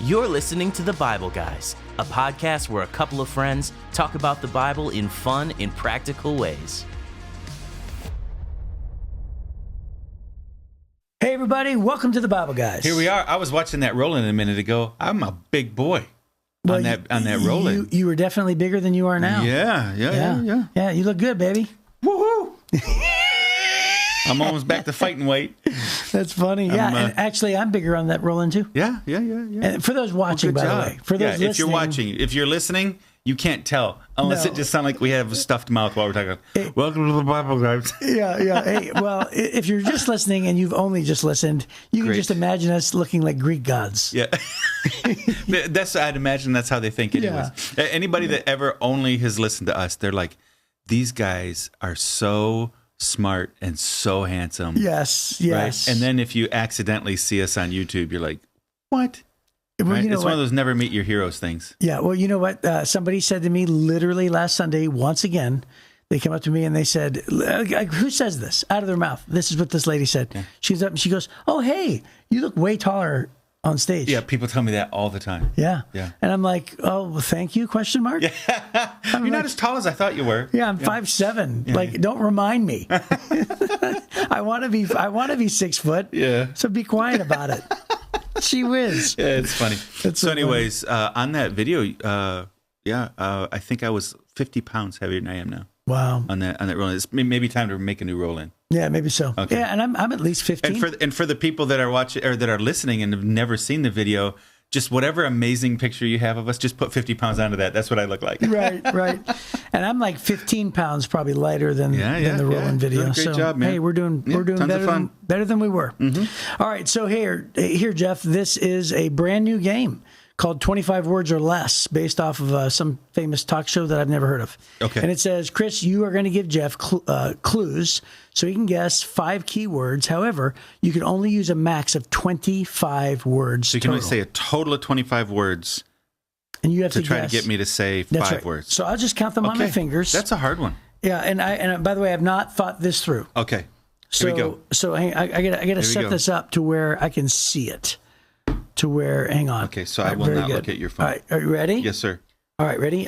You're listening to The Bible Guys, a podcast where a couple of friends talk about the Bible in fun and practical ways. Hey everybody, welcome to The Bible Guys. Here we are. I was watching that roll-in a minute ago. I'm a big boy on that roll-in. You were definitely bigger than you are now. Yeah. Yeah, you look good, baby. Woohoo! I'm almost back to fighting weight. That's funny. And actually, I'm bigger on that roll-in too. Yeah. And for those watching, by the way, for those listening, if you're listening, you can't tell unless it just sounds like we have a stuffed mouth while we're talking. Welcome to The Bible Guys. Yeah. Hey, well, if you're just listening and you've only just listened, you can just imagine us looking like Greek gods. Yeah. I'd imagine that's how they think anyways. Anybody that ever only has listened to us, they're like, these guys are so smart and so handsome. Yes. Right? And then if you accidentally see us on YouTube, you're like, what? Well, right? you know it's one of those never meet your heroes things. Yeah. Well, you know what? Somebody said to me literally last Sunday, once again, they came up to me and they said, who says this out of their mouth? This is what this lady said. Yeah. She's up and she goes, oh, hey, you look way taller on stage. Yeah, people tell me that all the time. Yeah. And I'm like, oh, well, thank you, question mark? Yeah. You're not as tall as I thought you were. Yeah, I'm 5'7". Yeah. Like, don't remind me. I want to be 6 foot. Yeah. So be quiet about it. She whiz. Yeah, it's funny. So anyways, on that video, I think I was 50 pounds heavier than I am now. Wow. On that roll-in. It's maybe time to make a new roll-in. Yeah, maybe so. Okay. Yeah, and I'm at least 15. And for the people that are watching or that are listening and have never seen the video, just whatever amazing picture you have of us, just put 50 pounds onto that. That's what I look like. Right. And I'm like 15 pounds probably lighter than the roll-in video. Great job, man. Hey, we're doing better than we were. Mm-hmm. All right, so here, Jeff, this is a brand new game called 25 Words or Less, based off of some famous talk show that I've never heard of. Okay. And it says, Chris, you are going to give Jeff clues so he can guess 5 keywords. However, you can only use a max of 25 words. So you can only say a total of 25 words. And you have to try to get me to say That's 5 right. words. So I'll just count them on my fingers. That's a hard one. Yeah, and by the way, I have not thought this through. Okay. Here we go. So I got to set this up to where I can see it. To where, hang on. Okay, so I will not look at your phone. All right, are you ready? Yes, sir. All right, ready?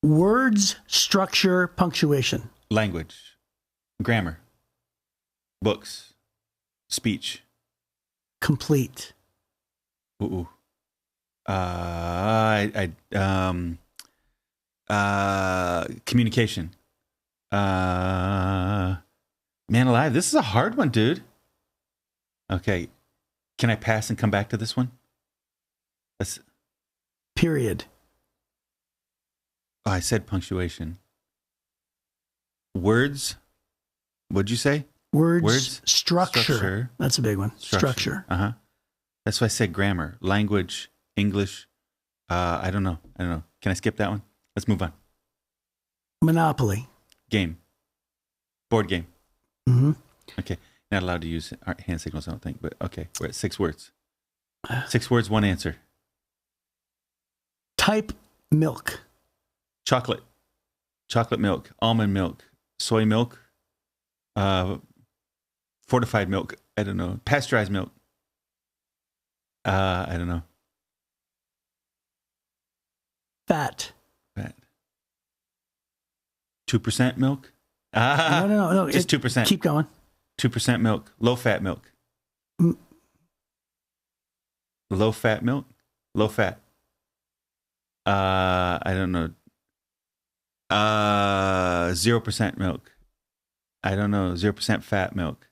Words, structure, punctuation. Language, grammar, books, speech. Complete. Ooh. Communication. Man alive, this is a hard one, dude. Okay, can I pass and come back to this one? Period. Oh, I said punctuation. Words. What'd you say? Words. Structure. That's a big one. Structure. That's why I said grammar, language, English. I don't know. Can I skip that one? Let's move on. Monopoly. Game. Board game. Mm-hmm. Okay. Not allowed to use hand signals, I don't think. But okay, we're at 6 words. 6 words, 1 answer. Type milk. Chocolate. Chocolate milk. Almond milk. Soy milk. Fortified milk. I don't know. Pasteurized milk. I don't know. Fat. 2% milk? No. Just 2%. Keep going. 2% milk. Low-fat milk. Low-fat milk? Low-fat. I don't know. 0% milk. I don't know. 0% fat milk.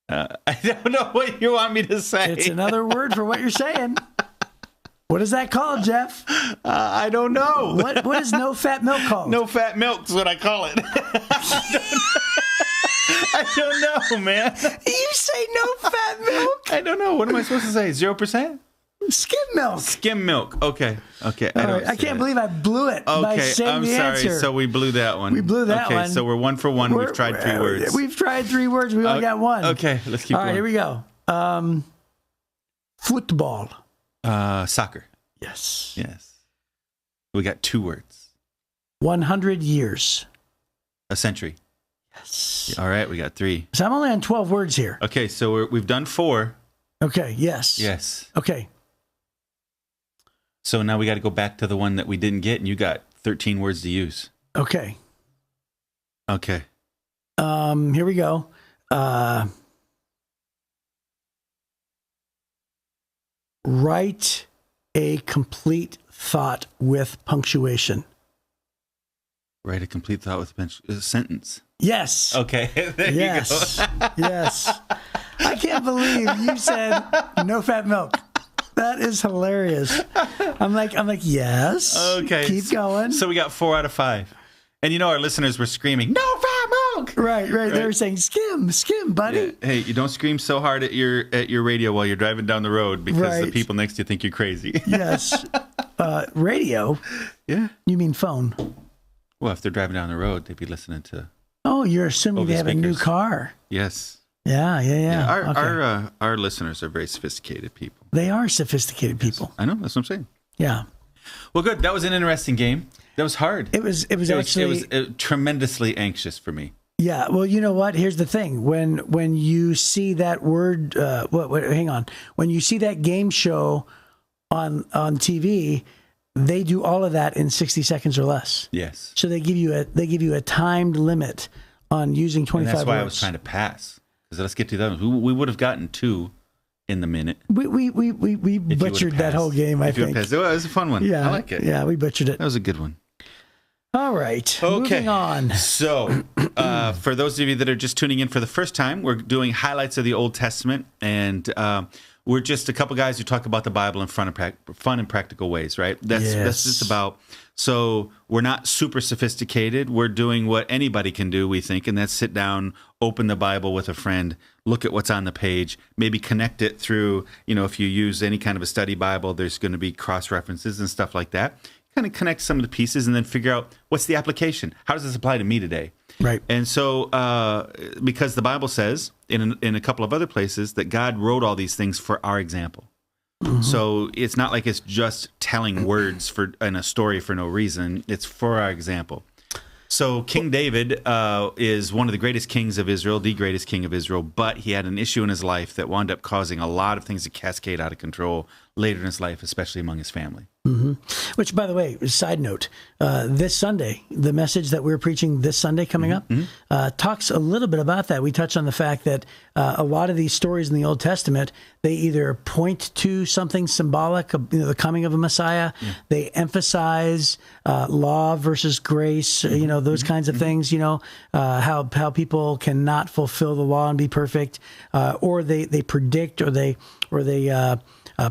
I don't know what you want me to say. It's another word for what you're saying. What is that called, Jeff? I don't know. What is no fat milk called? No fat milk is what I call it. I don't know, man. You say no fat milk? I don't know. What am I supposed to say? 0%? Skim milk. Skim milk. Okay. I can't believe I blew it by saying the answer. I'm sorry. So we blew that one. We blew that one. Okay, so we're 1 for 1. We've tried 3 words. We've tried 3 words. We only got 1. Okay, let's keep going. All right, here we go. Football. Soccer. Yes. We got 2 words. 100 years. A century. Yes. All right, we got 3. So I'm only on 12 words here. Okay, so we've done 4. Okay. Yes. Yes. Okay. So now we got to go back to the one that we didn't get, and you got 13 words to use. Okay. Okay. Here we go. Write a complete thought with punctuation. Write a complete thought with a sentence. Yes. Okay. There Yes. you go. Yes. I can't believe you said no fat milk. That is hilarious. I'm like, yes. Okay. Keep going. So we got 4 out of 5. And our listeners were screaming, "No fat milk!" Right. They were saying, skim, buddy. Yeah. Hey, you don't scream so hard at your radio while you're driving down the road because the people next to you think you're crazy. Yes. Radio? Yeah. You mean phone? Well, if they're driving down the road, they'd be listening to. Oh, you're assuming they have a new speakers. car. Yes. Yeah. Our listeners are very sophisticated people. They are sophisticated people. I know. That's what I'm saying. Yeah. Well, good. That was an interesting game. That was hard. It was tremendously anxious for me. Yeah. Well, you know what? Here's the thing. When you see that word, hang on. When you see that game show on TV, they do all of that in 60 seconds or less. Yes. So they give you a timed limit on using 25 and that's why words. I was trying to pass. Because let's get to that. We would have gotten 2 in the minute. We butchered that whole game, I think. It was a fun one. Yeah. I like it. Yeah, we butchered it. That was a good one. All right. Okay. Moving on. So, for those of you that are just tuning in for the first time, we're doing highlights of the Old Testament, and we're just a couple guys who talk about the Bible in fun and practical ways, right? That's just about. So we're not super sophisticated. We're doing what anybody can do, we think, and that's sit down, open the Bible with a friend, look at what's on the page, maybe connect it through, if you use any kind of a study Bible, there's going to be cross-references and stuff like that. Kind of connect some of the pieces and then figure out what's the application. How does this apply to me today? Right. And so, because the Bible says in a couple of other places that God wrote all these things for our example. Mm-hmm. So it's not like it's just telling words in a story for no reason. It's for our example. So King David is one of the greatest kings of Israel, the greatest king of Israel, but he had an issue in his life that wound up causing a lot of things to cascade out of control later in his life, especially among his family. Mm-hmm. Which, by the way, side note, this Sunday, the message that we're preaching this Sunday coming up talks a little bit about that. We touch on the fact that a lot of these stories in the Old Testament, they either point to something symbolic of the coming of a Messiah, they emphasize law versus grace, those kinds of things, how people cannot fulfill the law and be perfect, or they predict or they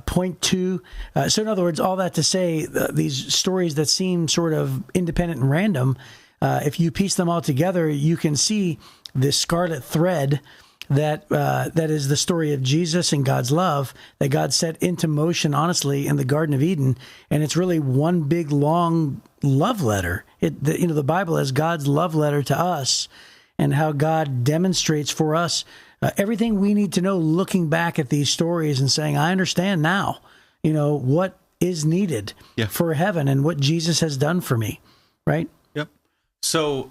point to. So in other words, all that to say, these stories that seem sort of independent and random, if you piece them all together, you can see this scarlet thread that is the story of Jesus and God's love that God set into motion, honestly, in the Garden of Eden. And it's really one big, long love letter. The Bible is God's love letter to us and how God demonstrates for us everything we need to know looking back at these stories and saying, I understand now, what is needed for heaven and what Jesus has done for me, right? Yep. So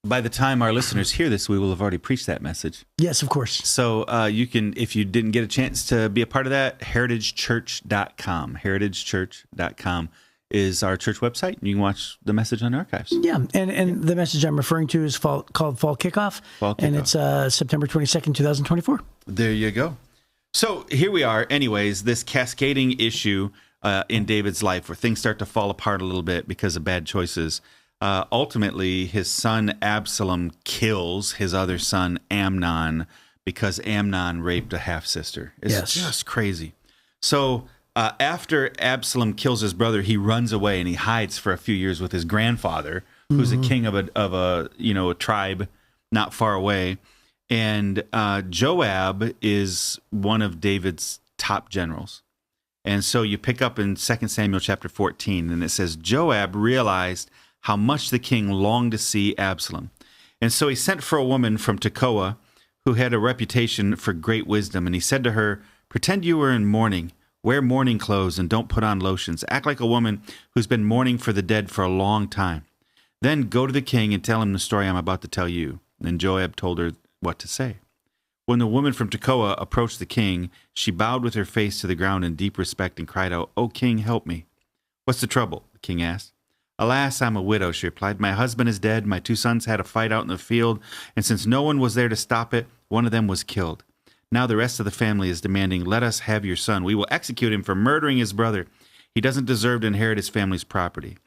by the time our listeners hear this, we will have already preached that message. Yes, of course. So you can, if you didn't get a chance to be a part of that, heritagechurch.com. Heritagechurch.com is our church website. You can watch the message on archives. Yeah, and the message I'm referring to is called Fall Kickoff. And it's September 22nd, 2024. There you go. So here we are. Anyways, this cascading issue in David's life where things start to fall apart a little bit because of bad choices. Ultimately, his son Absalom kills his other son Amnon because Amnon raped a half-sister. It's just crazy. So after Absalom kills his brother, he runs away and he hides for a few years with his grandfather, who's a king of a tribe not far away. And Joab is one of David's top generals. And so you pick up in 2 Samuel chapter 14, and it says, Joab realized how much the king longed to see Absalom. And so he sent for a woman from Tekoa who had a reputation for great wisdom. And he said to her, pretend you were in mourning. Wear mourning clothes and don't put on lotions. Act like a woman who's been mourning for the dead for a long time. Then go to the king and tell him the story I'm about to tell you. And Joab told her what to say. When the woman from Tekoa approached the king, she bowed with her face to the ground in deep respect and cried out, "O king, help me." "What's the trouble?" the king asked. "Alas, I'm a widow," she replied. "My husband is dead. My 2 sons had a fight out in the field, and since no one was there to stop it, one of them was killed. Now the rest of the family is demanding, 'Let us have your son. We will execute him for murdering his brother. He doesn't deserve to inherit his family's property.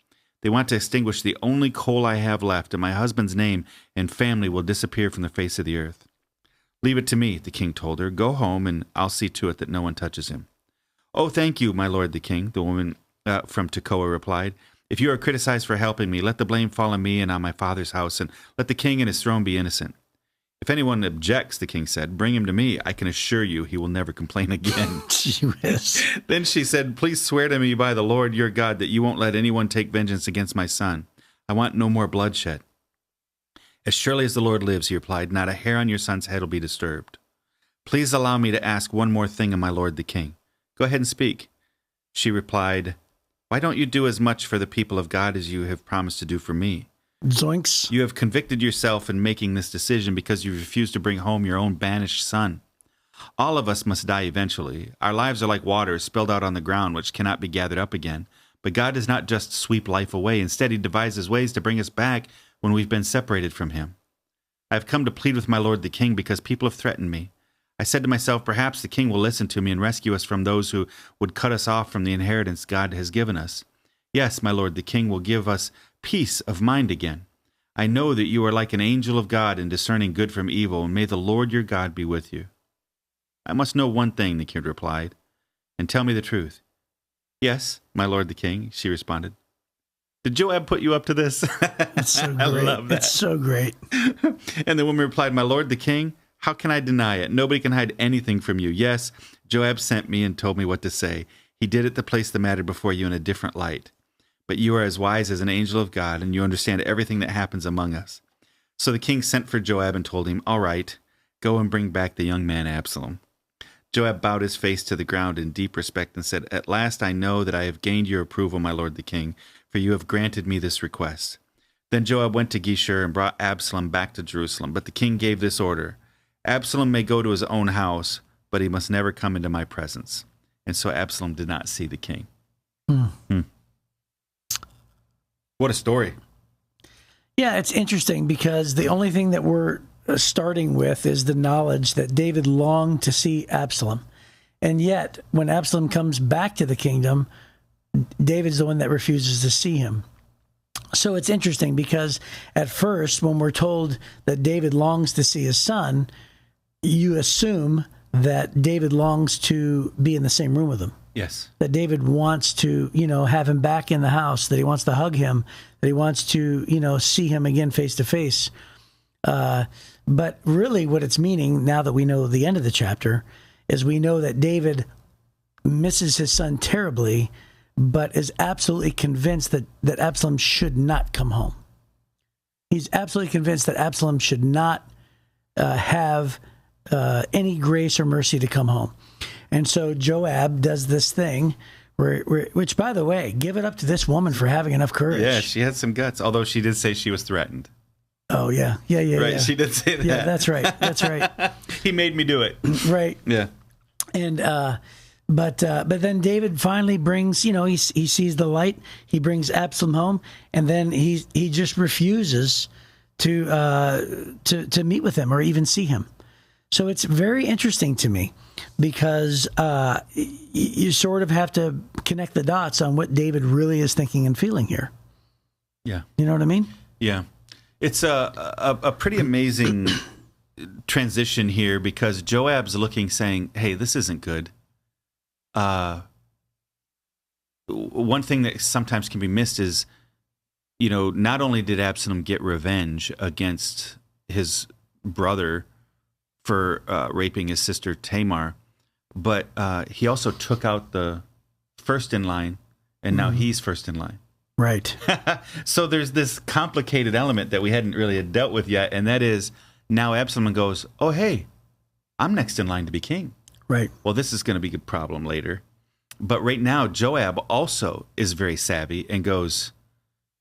They want to extinguish the only coal I have left, and my husband's name and family will disappear from the face of the earth.' 'Leave it to me,' the king told her. 'Go home, and I'll see to it that no one touches him.' 'Oh, thank you, my lord the king,' the woman from Tekoa replied. 'If you are criticized for helping me, let the blame fall on me and on my father's house, and let the king and his throne be innocent.' 'If anyone objects,' the king said, 'bring him to me. I can assure you he will never complain again.' Then she said, 'Please swear to me by the Lord your God that you won't let anyone take vengeance against my son. I want no more bloodshed.' 'As surely as the Lord lives,' he replied, 'not a hair on your son's head will be disturbed.' 'Please allow me to ask one more thing of my lord the king.' 'Go ahead and speak.' She replied, 'Why don't you do as much for the people of God as you have promised to do for me?' Zoinks. 'You have convicted yourself in making this decision because you refused to bring home your own banished son. All of us must die eventually. Our lives are like water spilled out on the ground, which cannot be gathered up again. But God does not just sweep life away. Instead, he devises ways to bring us back when we've been separated from him. I have come to plead with my lord the king because people have threatened me. I said to myself, perhaps the king will listen to me and rescue us from those who would cut us off from the inheritance God has given us. Yes, my lord the king will give us peace of mind again. I know that you are like an angel of God in discerning good from evil, and may the Lord your God be with you.' 'I must know one thing,' the king replied, 'and tell me the truth.' 'Yes, my lord the king,' she responded. 'Did Joab put you up to this?' It's so great. I love that. It's so great. And the woman replied, 'My lord the king, how can I deny it? Nobody can hide anything from you. Yes, Joab sent me and told me what to say. He did it to place the matter before you in a different light. But you are as wise as an angel of God, and you understand everything that happens among us.' So the king sent for Joab and told him, 'All right, go and bring back the young man Absalom.' Joab bowed his face to the ground in deep respect and said, 'At last I know that I have gained your approval, my lord the king, for you have granted me this request.' Then Joab went to Geshur and brought Absalom back to Jerusalem. But the king gave this order, 'Absalom may go to his own house, but he must never come into my presence.' And so Absalom did not see the king." What a story. Yeah, it's interesting because the only thing that we're starting with is the knowledge that David longed to see Absalom. And yet, when Absalom comes back to the kingdom, David's the one that refuses to see him. So it's interesting because at first, when we're told that David longs to see his son, you assume that David longs to be in the same room with him. Yes. That David wants to, have him back in the house, that he wants to hug him, that he wants to, see him again face to face. But really what it's meaning, now that we know the end of the chapter, is we know that David misses his son terribly, but is absolutely convinced that Absalom should not come home. He's absolutely convinced that Absalom should not have any grace or mercy to come home. And so Joab does this thing, which, by the way, give it up to this woman for having enough courage. Yeah, she had some guts, although she did say she was threatened. Oh, yeah. Right, Yeah. she did say that. Yeah, that's right. He made me do it. Right. Yeah. And but then David finally brings, he sees the light. He brings Absalom home, and then he just refuses to meet with him or even see him. So it's very interesting to me because you sort of have to connect the dots on what David really is thinking and feeling here. Yeah. You know what I mean? Yeah. It's a pretty amazing transition here because Joab's looking, saying, hey, this isn't good. One thing that sometimes can be missed is, not only did Absalom get revenge against his brother for raping his sister Tamar, but he also took out the first in line, and now he's first in line. Right. So there's this complicated element that we hadn't really dealt with yet, and that is now Absalom goes, oh, hey, I'm next in line to be king. Right. Well, this is going to be a problem later. But right now, Joab also is very savvy and goes,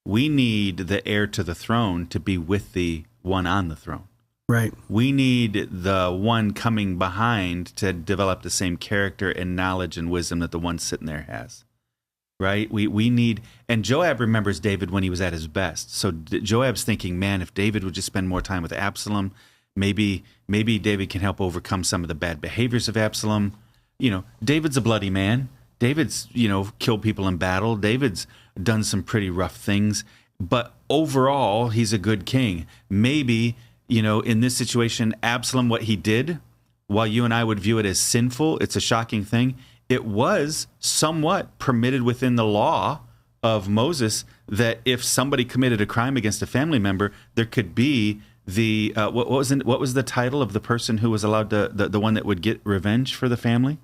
we need the heir to the throne to be with the one on the throne. Right. We need the one coming behind to develop the same character and knowledge and wisdom that the one sitting there has. Right? We need, and Joab remembers David when he was at his best. So Joab's thinking, man, if David would just spend more time with Absalom, maybe David can help overcome some of the bad behaviors of Absalom. David's a bloody man. David's, killed people in battle. David's done some pretty rough things. But overall, he's a good king. Maybe, in this situation, Absalom, what he did, while you and I would view it as sinful, it's a shocking thing, it was somewhat permitted within the law of Moses that if somebody committed a crime against a family member, there could be the, what was the title of the person who was allowed to, the one that would get revenge for the family?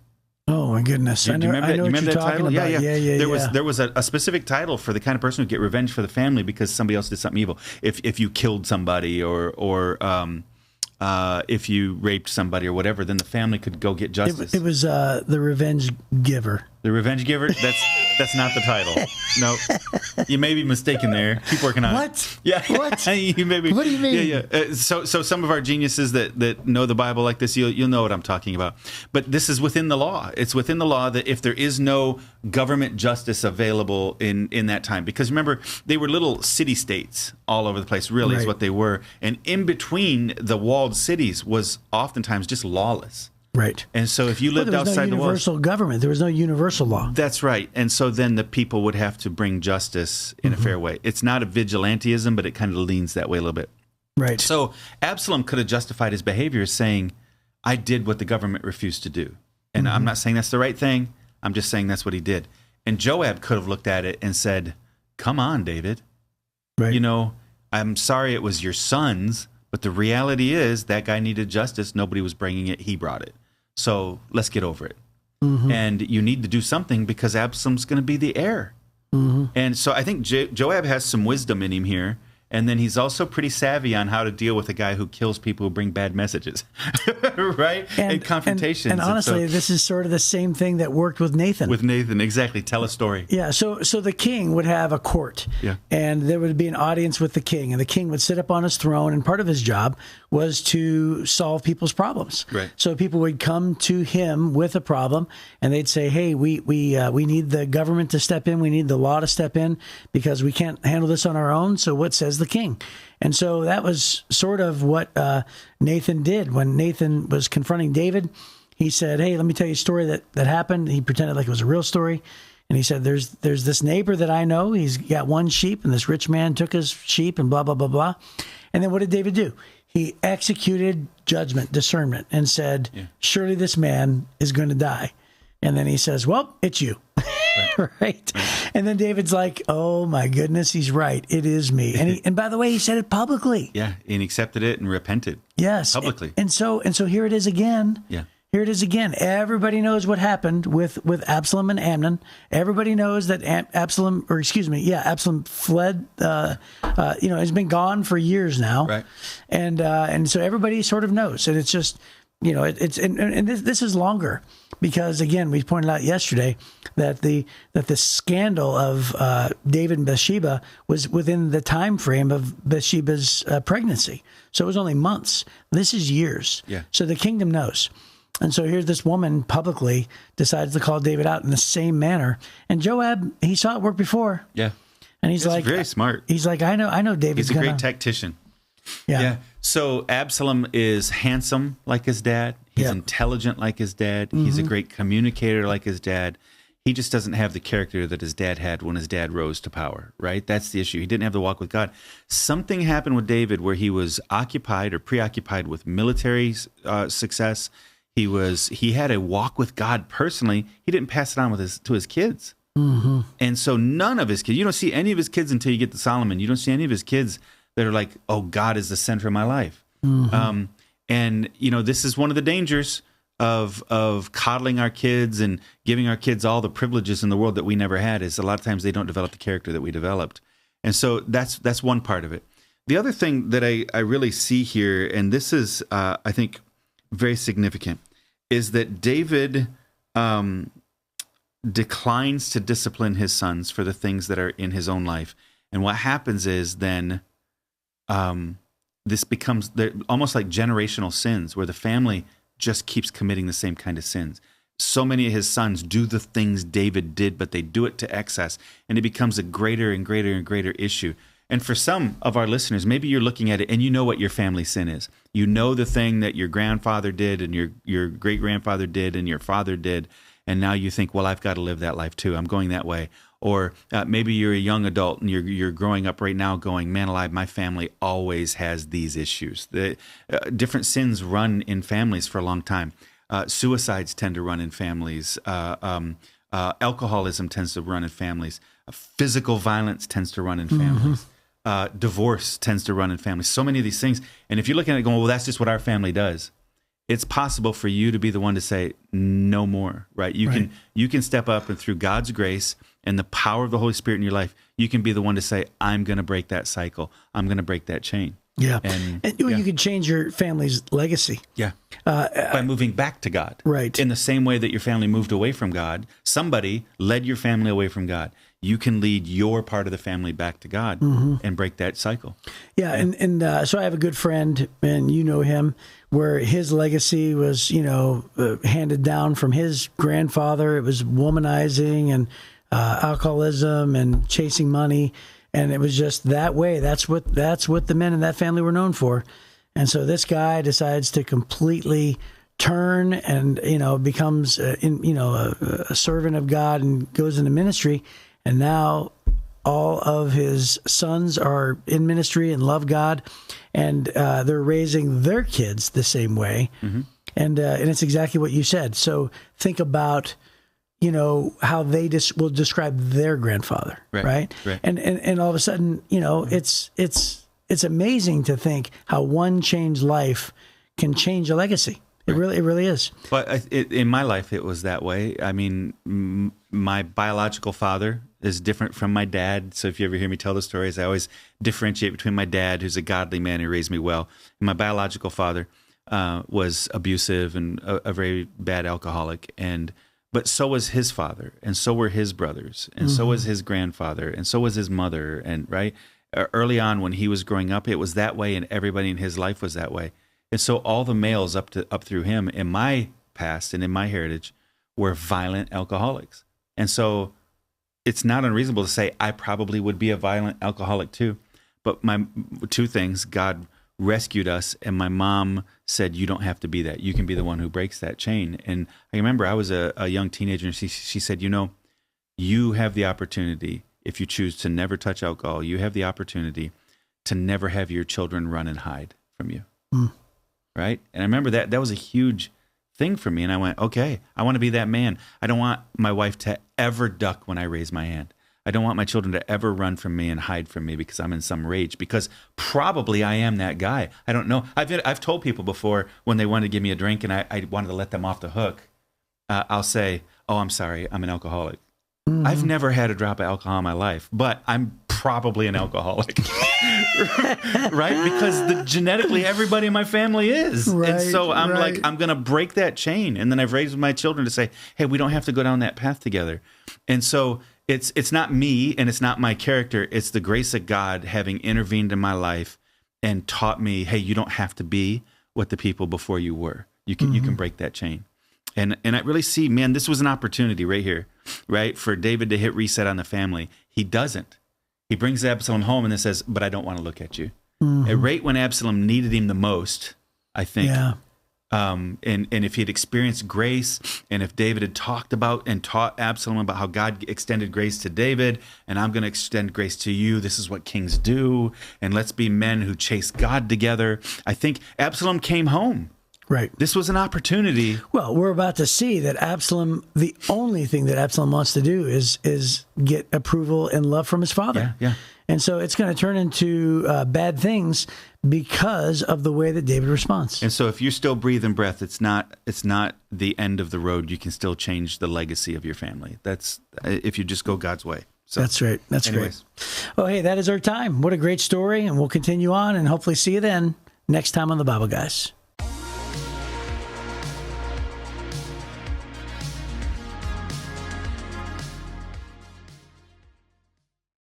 Oh my goodness! Do you remember that title? About. Yeah. There was a specific title for the kind of person who get revenge for the family because somebody else did something evil. If you killed somebody or if you raped somebody or whatever, then the family could go get justice. It was the revenge giver. The revenge giver? That's not the title. No, you may be mistaken there. Keep working on it. What? Yeah. What? You may be, what do you mean? Yeah. So some of our geniuses that know the Bible like this, you'll know what I'm talking about. But this is within the law. It's within the law that if there is no government justice available in that time, because remember, they were little city-states all over the place, really, Right. is what they were. And in between the walled cities was oftentimes just lawless. Right. And so if you lived there was outside no the walls, universal government. There was no universal law. that's right. And so then the people would have to bring justice in a fair way. It's not a vigilantism, but it kind of leans that way a little bit. Right. So Absalom could have justified his behavior as saying, I did what the government refused to do. And I'm not saying that's the right thing. I'm just saying that's what he did. And Joab could have looked at it and said, come on, David. Right. I'm sorry it was your son's, but the reality is that guy needed justice. Nobody was bringing it. He brought it. So let's get over it. And you need to do something because Absalom's going to be the heir. And so I think Joab has some wisdom in him here. And then he's also pretty savvy on how to deal with a guy who kills people who bring bad messages, right? And confrontations. And honestly, this is sort of the same thing that worked with Nathan. With Nathan, exactly. Tell a story. Yeah, so the king would have a court, and there would be an audience with the king, and the king would sit up on his throne, and part of his job was to solve people's problems. Right. So people would come to him with a problem, and they'd say, "Hey, we need the government to step in, we need the law to step in because we can't handle this on our own. So what says the king?" And so that was sort of what Nathan did when Nathan was confronting David. He said, "Hey, let me tell you a story that happened." He pretended like it was a real story. And he said, there's this neighbor that I know. He's got one sheep, and this rich man took his sheep and blah, blah, blah, blah. And then what did David do? He executed judgment, discernment, and said, surely this man is going to die. And then he says, well, it's you. Right. And then David's like, oh my goodness, he's right. It is me. And by the way, he said it publicly. Yeah. And accepted it and repented. Yes. Publicly. And so here it is again. Yeah. Here it is again. Everybody knows what happened with Absalom and Amnon. Everybody knows that Absalom fled. Has been gone for years now. Right. And so everybody sort of knows. And it's just, this is longer because again, we pointed out yesterday that the scandal of David and Bathsheba was within the time frame of Bathsheba's pregnancy. So it was only months. This is years. Yeah. So the kingdom knows. And so here's this woman publicly decides to call David out in the same manner. And Joab, he saw it work before. Yeah. And he's like, very smart. He's like, I know David's He's a great tactician. Yeah. So Absalom is handsome like his dad. He's intelligent like his dad. He's a great communicator like his dad. He just doesn't have the character that his dad had when his dad rose to power, right? That's the issue. He didn't have the walk with God. Something happened with David where he was occupied or preoccupied with military success. He had a walk with God personally. He didn't pass it on to his kids. Mm-hmm. And so none of his kids, you don't see any of his kids until you get to Solomon. You don't see any of his kids that are like, oh, God is the center of my life. Mm-hmm. And this is one of the dangers of coddling our kids and giving our kids all the privileges in the world that we never had, is a lot of times they don't develop the character that we developed. And so that's one part of it. The other thing that I really see here, and this is, I think, very significant, is that David declines to discipline his sons for the things that are in his own life. And what happens is then this becomes almost like generational sins where the family just keeps committing the same kind of sins. So many of his sons do the things David did, but they do it to excess, and it becomes a greater and greater and greater issue. And for some of our listeners, maybe you're looking at it and you know what your family sin is. You know the thing that your grandfather did and your great-grandfather did and your father did, and now you think, well, I've got to live that life too. I'm going that way. Or maybe you're a young adult and you're growing up right now going, man alive, my family always has these issues. Different sins run in families for a long time. Suicides tend to run in families. Alcoholism tends to run in families. Physical violence tends to run in families. Divorce tends to run in families. So many of these things. And if you're looking at it going, well, that's just what our family does. It's possible for you to be the one to say no more, right? You can step up, and through God's grace and the power of the Holy Spirit in your life, you can be the one to say, I'm going to break that cycle. I'm going to break that chain. Yeah. And you can change your family's legacy. Yeah. By moving back to God. Right. In the same way that your family moved away from God, somebody led your family away from God. You can lead your part of the family back to God and break that cycle. Yeah. And so I have a good friend, and you know him, where his legacy was, handed down from his grandfather. It was womanizing and alcoholism and chasing money. And it was just that way. That's what the men in that family were known for. And so this guy decides to completely turn and, becomes, a servant of God and goes into ministry. And now all of his sons are in ministry and love God, and they're raising their kids the same way. Mm-hmm. And it's exactly what you said. So think about, how they will describe their grandfather, right? And all of a sudden, it's amazing to think how one changed life can change a legacy. It really is. But in my life, it was that way. I mean, my biological father is different from my dad. So if you ever hear me tell the stories, I always differentiate between my dad, who's a godly man who raised me well, and my biological father was abusive and a very bad alcoholic. But so was his father, and so were his brothers, and so was his grandfather, and so was his mother. And early on when he was growing up, it was that way, and everybody in his life was that way. And so all the males up through him in my past and in my heritage were violent alcoholics. And so it's not unreasonable to say I probably would be a violent alcoholic too. But my two things, God rescued us, and my mom said, you don't have to be that. You can be the one who breaks that chain. And I remember I was a young teenager, and she said, you have the opportunity, if you choose to never touch alcohol, you have the opportunity to never have your children run and hide from you. Right? And I remember that was a huge thing for me. And I went, okay, I want to be that man. I don't want my wife to ever duck when I raise my hand. I don't want my children to ever run from me and hide from me because I'm in some rage, because probably I am that guy. I don't know. I've told people before when they wanted to give me a drink and I wanted to let them off the hook, I'll say, oh, I'm sorry, I'm an alcoholic. I've never had a drop of alcohol in my life, but I'm probably an alcoholic, right? Because genetically everybody in my family is. Right, and so I'm like, I'm going to break that chain. And then I've raised my children to say, hey, we don't have to go down that path together. And so it's not me and it's not my character. It's the grace of God having intervened in my life and taught me, hey, you don't have to be what the people before you were. You can break that chain. And I really see, man, this was an opportunity right here, right, for David to hit reset on the family. He doesn't. He brings Absalom home and then says, but I don't want to look at you. Right when Absalom needed him the most, I think. Yeah. And if he had experienced grace, and if David had talked about and taught Absalom about how God extended grace to David, and I'm going to extend grace to you, this is what kings do, and let's be men who chase God together, I think Absalom came home. Right. This was an opportunity. Well, we're about to see that Absalom, the only thing that Absalom wants to do is get approval and love from his father. Yeah. And so it's going to turn into bad things because of the way that David responds. And so if you're still breathing breath, it's not the end of the road. You can still change the legacy of your family. That's if you just go God's way. So, that's right. That's great. Oh, hey, that is our time. What a great story. And we'll continue on and hopefully see you then next time on the Bible Guys.